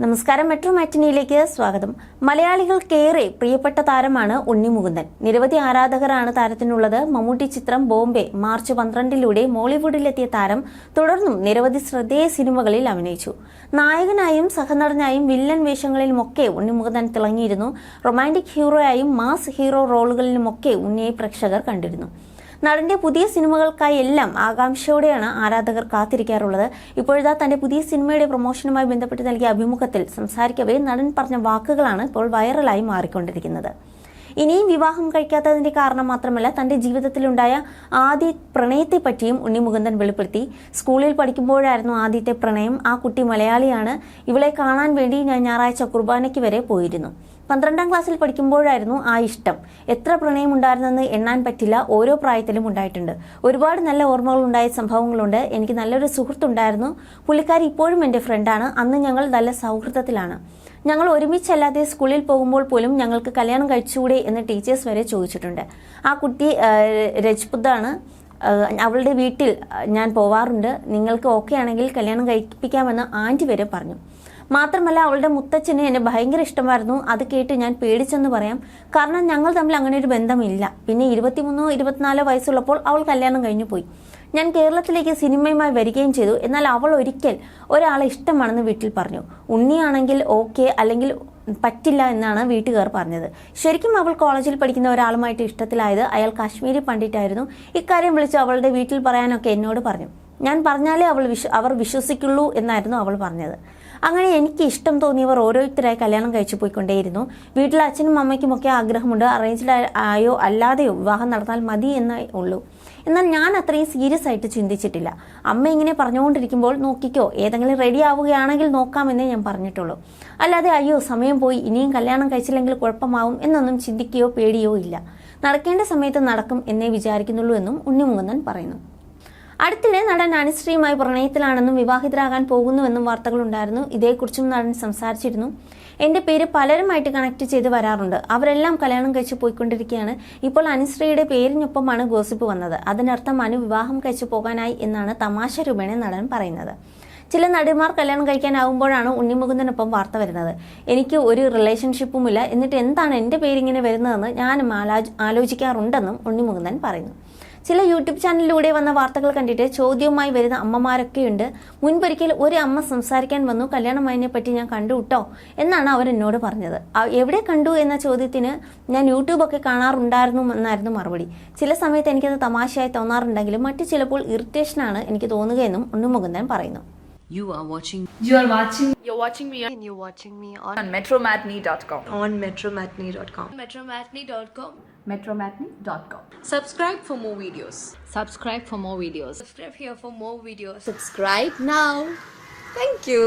നമസ്കാരം, മെട്രോ മാറ്റിനിയിലേക്ക് സ്വാഗതം. മലയാളികൾക്കേറെ പ്രിയപ്പെട്ട താരമാണ് ഉണ്ണി മുകുന്ദൻ. നിരവധി ആരാധകരാണ് താരത്തിനുള്ളത്. മമ്മൂട്ടി ചിത്രം ബോംബെ മാർച്ച് 12 മോളിവുഡിലെത്തിയ താരം തുടർന്നും നിരവധി ശ്രദ്ധേയ സിനിമകളിൽ അഭിനയിച്ചു. നായകനായും സഹനടനായും villain വേഷങ്ങളിലുമൊക്കെ Unni Mukundan തിളങ്ങിയിരുന്നു. Romantic ഹീറോയായും mass hero റോളുകളിലുമൊക്കെ ഉണ്ണിയെ പ്രേക്ഷകർ കണ്ടിരുന്നു. നടന്റെ പുതിയ സിനിമകൾക്കായി എല്ലാം ആകാംക്ഷയോടെയാണ് ആരാധകർ കാത്തിരിക്കാറുള്ളത്. ഇപ്പോഴത്തെ തന്റെ പുതിയ സിനിമയുടെ പ്രൊമോഷനുമായി ബന്ധപ്പെട്ട് നൽകിയ അഭിമുഖത്തിൽ സംസാരിക്കവേ നടൻ പറഞ്ഞ വാക്കുകളാണ് ഇപ്പോൾ വൈറലായി മാറിക്കൊണ്ടിരിക്കുന്നത്. ഇനിയും വിവാഹം കഴിക്കാത്തതിന്റെ കാരണം മാത്രമല്ല, തന്റെ ജീവിതത്തിലുണ്ടായ ആദ്യ പ്രണയത്തെപ്പറ്റിയും ഉണ്ണി മുകുന്ദൻ വെളിപ്പെടുത്തി. സ്കൂളിൽ പഠിക്കുമ്പോഴായിരുന്നു ആദ്യത്തെ പ്രണയം. ആ കുട്ടി മലയാളിയാണ്. ഇവളെ കാണാൻ വേണ്ടി ഞാൻ ഞായറാഴ്ച കുർബാനയ്ക്ക് വരെ പോയിരുന്നു. 12ാം ക്ലാസ്സിൽ പഠിക്കുമ്പോഴായിരുന്നു ആ ഇഷ്ടം. എത്ര പ്രണയം ഉണ്ടായിരുന്നെന്ന് എണ്ണാൻ പറ്റില്ല. ഓരോ പ്രായത്തിലും ഉണ്ടായിട്ടുണ്ട്. ഒരുപാട് നല്ല ഓർമ്മകൾ ഉണ്ടായ സംഭവങ്ങളുണ്ട്. എനിക്ക് നല്ലൊരു സുഹൃത്തുണ്ടായിരുന്നു. പുള്ളിക്കാരി ഇപ്പോഴും എൻ്റെ ഫ്രണ്ടാണ്. അന്ന് ഞങ്ങൾ നല്ല സൗഹൃദത്തിലാണ്. ഞങ്ങൾ ഒരുമിച്ചല്ലാതെ സ്കൂളിൽ പോകുമ്പോൾ പോലും ഞങ്ങൾക്ക് കല്യാണം കഴിച്ചുകൂടെ എന്ന് ടീച്ചേഴ്സ് വരെ ചോദിച്ചിട്ടുണ്ട്. ആ കുട്ടി രജ്പുത്താണ്. അവളുടെ വീട്ടിൽ ഞാൻ പോവാറുണ്ട്. നിങ്ങൾക്ക് ഓക്കെ ആണെങ്കിൽ കല്യാണം കഴിപ്പിക്കാമെന്ന് ആൻറ്റി വരെ പറഞ്ഞു. മാത്രമല്ല, അവളുടെ മുത്തച്ഛന് എന്നെ ഭയങ്കര ഇഷ്ടമായിരുന്നു. അത് കേട്ട് ഞാൻ പേടിച്ചെന്ന് പറയാം. കാരണം ഞങ്ങൾ തമ്മിൽ അങ്ങനെ ഒരു ബന്ധമില്ല. പിന്നെ 23-24 വയസ്സുള്ളപ്പോൾ അവൾ കല്യാണം കഴിഞ്ഞു പോയി. ഞാൻ കേരളത്തിലേക്ക് സിനിമയുമായി വരികയും ചെയ്തു. എന്നാൽ അവൾ ഒരിക്കൽ ഒരാളെ ഇഷ്ടമാണെന്ന് വീട്ടിൽ പറഞ്ഞു. ഉണ്ണിയാണെങ്കിൽ ഓക്കെ, അല്ലെങ്കിൽ പറ്റില്ല എന്നാണ് വീട്ടുകാർ പറഞ്ഞത്. ശരിക്കും അവൾ കോളേജിൽ പഠിക്കുന്ന ഒരാളുമായിട്ട് ഇഷ്ടത്തിലായത് അയാൾ കാശ്മീരി പണ്ഡിറ്റായിരുന്നു. ഇക്കാര്യം വിളിച്ച് അവളുടെ വീട്ടിൽ പറയാനൊക്കെ എന്നോട് പറഞ്ഞു. ഞാൻ പറഞ്ഞാലേ അവർ വിശ്വസിക്കുള്ളൂ എന്നായിരുന്നു അവൾ പറഞ്ഞത്. അങ്ങനെ എനിക്ക് ഇഷ്ടം തോന്നിയവർ ഓരോരുത്തരായി കല്യാണം കഴിച്ചു പോയിക്കൊണ്ടേയിരുന്നു. വീട്ടിലെ അച്ഛനും അമ്മയ്ക്കുമൊക്കെ ആഗ്രഹമുണ്ട്. അറേഞ്ച്ഡ് ആയോ അല്ലാതെയോ വിവാഹം നടന്നാൽ മതി എന്നേ ഉള്ളൂ. എന്നാൽ ഞാൻ അത്രയും സീരിയസ് ആയിട്ട് ചിന്തിച്ചിട്ടില്ല. അമ്മ ഇങ്ങനെ പറഞ്ഞുകൊണ്ടിരിക്കുമ്പോൾ നോക്കിക്കോ, ഏതെങ്കിലും റെഡി ആവുകയാണെങ്കിൽ നോക്കാമെന്നേ ഞാൻ പറഞ്ഞിട്ടുള്ളൂ. അല്ലാതെ അയ്യോ സമയം പോയി, ഇനിയും കല്യാണം കഴിച്ചില്ലെങ്കിൽ കുഴപ്പമാവും എന്നൊന്നും ചിന്തിക്കുകയോ പേടിയോ ഇല്ല. നടക്കേണ്ട സമയത്ത് നടക്കും എന്നേ വിചാരിക്കുന്നുള്ളൂ എന്നും ഉണ്ണി മുകുന്ദൻ പറയുന്നു. അടുത്തിടെ നടൻ അനുശ്രീയുമായി പ്രണയത്തിലാണെന്നും വിവാഹിതരാകാൻ പോകുന്നുവെന്നും വാർത്തകളുണ്ടായിരുന്നു. ഇതേക്കുറിച്ചും നടൻ സംസാരിച്ചിരുന്നു. എൻ്റെ പേര് പലരുമായിട്ട് കണക്ട് ചെയ്ത് വരാറുണ്ട്. അവരെല്ലാം കല്യാണം കഴിച്ച് പോയിക്കൊണ്ടിരിക്കുകയാണ്. ഇപ്പോൾ അനുശ്രീയുടെ പേരിനൊപ്പമാണ് ഗോസിപ്പ് വന്നത്. അതിനർത്ഥം അനു വിവാഹം കഴിച്ചു പോകാനായി എന്നാണ് തമാശ രൂപേണ നടൻ പറയുന്നത്. ചില നടിമാർ കല്യാണം കഴിക്കാനാവുമ്പോഴാണ് ഉണ്ണി മുകുന്ദനൊപ്പം വാർത്ത വരുന്നത്. എനിക്ക് ഒരു റിലേഷൻഷിപ്പുമില്ല, എന്നിട്ട് എന്താണ് എൻ്റെ പേരിങ്ങനെ വരുന്നതെന്ന് ഞാനും ആലോചിക്കാറുണ്ടെന്നും ഉണ്ണി മുകുന്ദൻ പറയുന്നു. ചില യൂട്യൂബ് ചാനലിലൂടെ വന്ന വാർത്തകൾ കണ്ടിട്ട് ചോദ്യവുമായി വരുന്ന അമ്മമാരൊക്കെയുണ്ട്. മുൻപൊരിക്കൽ ഒരു അമ്മ സംസാരിക്കാൻ വന്നു, കല്യാണമായതിനെ പറ്റി ഞാൻ കണ്ടു കേട്ടോ എന്നാണ് അവർ എന്നോട് പറഞ്ഞത്. എവിടെ കണ്ടു എന്ന ചോദ്യത്തിന് ഞാൻ യൂട്യൂബൊക്കെ കാണാറുണ്ടായിരുന്നു എന്നായിരുന്നു മറുപടി. ചില സമയത്ത് എനിക്കത് തമാശയായി തോന്നാറുണ്ടെങ്കിലും മറ്റു ചിലപ്പോൾ ഇറിറ്റേഷനാണ് എനിക്ക് തോന്നുകയെന്നും ഉണ്ണി മുകുന്ദൻ പറയുന്നു. You're watching me and you're watching me on metromatney.com. on metromatney.com. metromatney.com. Subscribe for more videos. Subscribe for more videos. Subscribe here for more videos. Subscribe now. Thank you.